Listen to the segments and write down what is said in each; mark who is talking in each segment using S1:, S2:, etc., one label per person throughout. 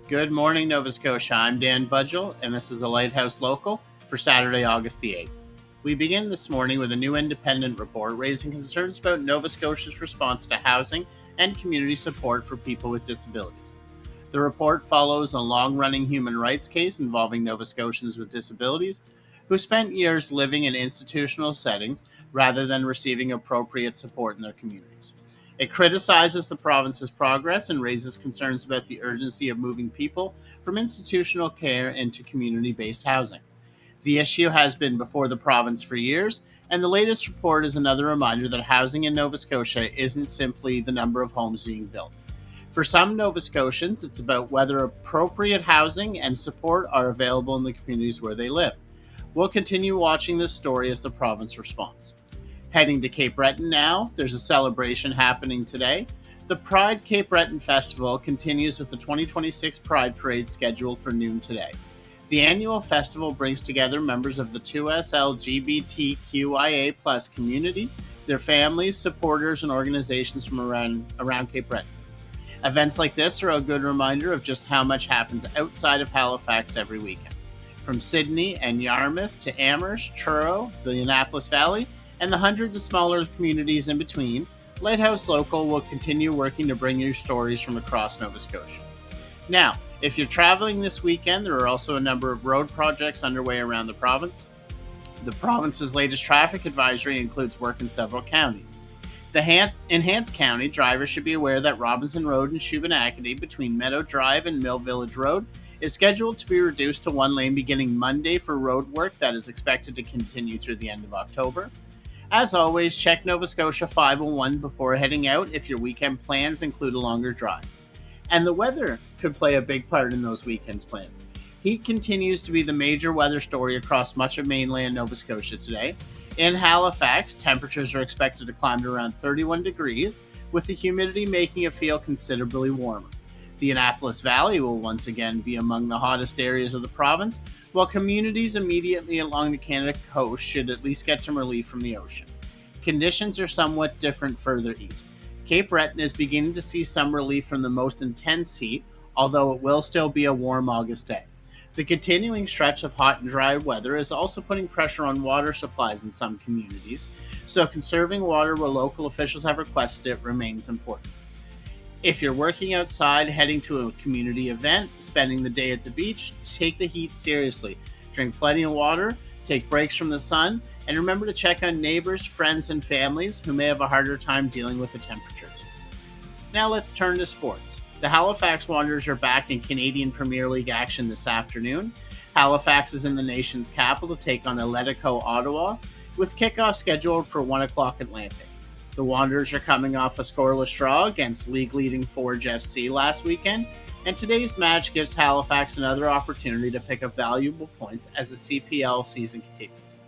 S1: Good morning, Nova Scotia. I'm Dan Budgell, and this is the Lighthouse Local for Saturday, August the 8th. We begin this morning with a new independent report raising concerns about Nova Scotia's response to housing and community support for people with disabilities. The report follows a long-running human rights case involving Nova Scotians with disabilities who spent years living in institutional settings rather than receiving appropriate support in their communities. It criticizes the province's progress and raises concerns about the urgency of moving people from institutional care into community based housing. The issue has been before the province for years, and the latest report is another reminder that housing in Nova Scotia isn't simply the number of homes being built. For some Nova Scotians, it's about whether appropriate housing and support are available in the communities where they live. We'll continue watching this story as the province responds. Heading to Cape Breton now, there's a celebration happening today. The Pride Cape Breton Festival continues with the 2026 Pride Parade scheduled for noon today. The annual festival brings together members of the 2S LGBTQIA+ community, their families, supporters, and organizations from around Cape Breton. Events like this are a good reminder of just how much happens outside of Halifax every weekend. From Sydney and Yarmouth to Amherst, Truro, the Annapolis Valley, and the hundreds of smaller communities in between, Lighthouse Local will continue working to bring you stories from across Nova Scotia. Now, if you're traveling this weekend, there are also a number of road projects underway around the province. The province's latest traffic advisory includes work in several counties. In Hants County, drivers should be aware that Robinson Road in Shubenacadie between Meadow Drive and Mill Village Road is scheduled to be reduced to one lane beginning Monday for road work that is expected to continue through the end of October. As always, check Nova Scotia 501 before heading out if your weekend plans include a longer drive. And the weather could play a big part in those weekend's plans. Heat continues to be the major weather story across much of mainland Nova Scotia today. In Halifax, temperatures are expected to climb to around 31 degrees, with the humidity making it feel considerably warmer. The Annapolis Valley will once again be among the hottest areas of the province, while communities immediately along the Canada coast should at least get some relief from the ocean. Conditions are somewhat different further east. Cape Breton is beginning to see some relief from the most intense heat, although it will still be a warm August day. The continuing stretch of hot and dry weather is also putting pressure on water supplies in some communities, so conserving water where local officials have requested it remains important. If you're working outside, heading to a community event, spending the day at the beach, take the heat seriously. Drink plenty of water, take breaks from the sun, and remember to check on neighbors, friends, and families who may have a harder time dealing with the temperatures. Now let's turn to sports. The Halifax Wanderers are back in Canadian Premier League action this afternoon. Halifax is in the nation's capital to take on Atletico Ottawa, with kickoff scheduled for 1 o'clock Atlantic. The Wanderers are coming off a scoreless draw against league-leading Forge FC last weekend, and today's match gives Halifax another opportunity to pick up valuable points as the CPL season continues.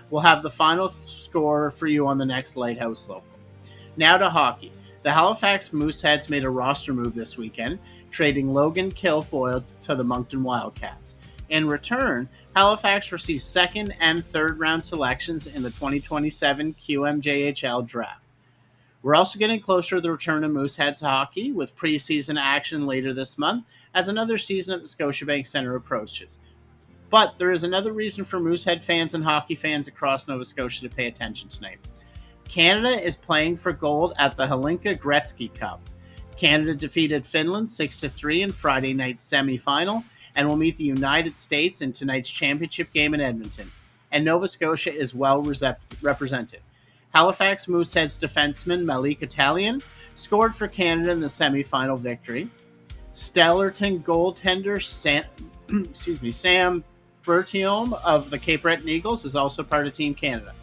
S1: We'll have the final score for you on the next Lighthouse Local. Now to hockey. The Halifax Mooseheads made a roster move this weekend, trading Logan Kilfoyle to the Moncton Wildcats. In return, Halifax received second and third round selections in the 2027 QMJHL draft. We're also getting closer to the return of Mooseheads hockey, with preseason action later this month as another season at the Scotiabank Centre approaches. But there is another reason for Moosehead fans and hockey fans across Nova Scotia to pay attention tonight. Canada is playing for gold at the Helinka Gretzky Cup. Canada defeated Finland 6-3 in Friday night's semifinal and will meet the United States in tonight's championship game in Edmonton. And Nova Scotia is well represented. Halifax Mooseheads defenseman Malik Italian scored for Canada in the semifinal victory. Stellarton goaltender Sam Bertiome of the Cape Breton Eagles is also part of Team Canada.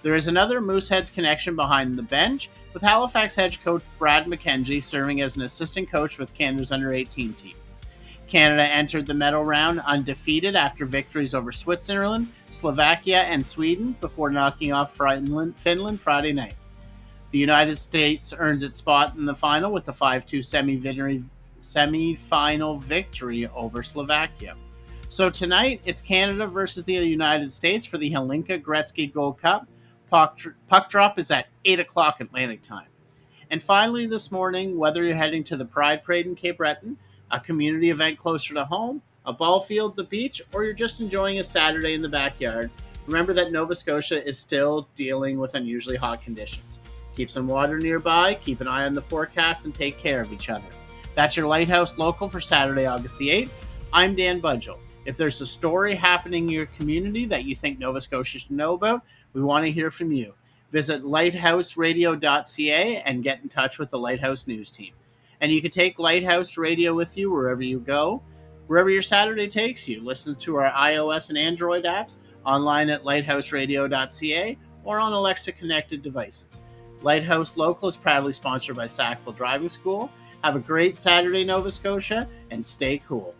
S1: There is another Mooseheads connection behind the bench, with Halifax head coach Brad McKenzie serving as an assistant coach with Canada's under-18 team. Canada entered the medal round undefeated after victories over Switzerland, Slovakia, and Sweden before knocking off Finland Friday night. The United States earns its spot in the final with the 5-2 semi-final victory over Slovakia. So tonight, it's Canada versus the United States for the Helinka Gretzky Gold Cup. Puck drop is at 8 o'clock Atlantic time. And finally this morning, whether you're heading to the Pride Parade in Cape Breton, a community event closer to home, a ball field, the beach, or you're just enjoying a Saturday in the backyard, remember that Nova Scotia is still dealing with unusually hot conditions. Keep some water nearby, keep an eye on the forecast, and take care of each other. That's your Lighthouse Local for Saturday, August the 8th. I'm Dan Budgell. If there's a story happening in your community that you think Nova Scotia should know about, we want to hear from you. Visit lighthouseradio.ca and get in touch with the Lighthouse News team. And you can take Lighthouse Radio with you wherever you go, wherever your Saturday takes you. Listen to our iOS and Android apps, online at lighthouseradio.ca, or on Alexa-connected devices. Lighthouse Local is proudly sponsored by Sackville Driving School. Have a great Saturday, Nova Scotia, and stay cool.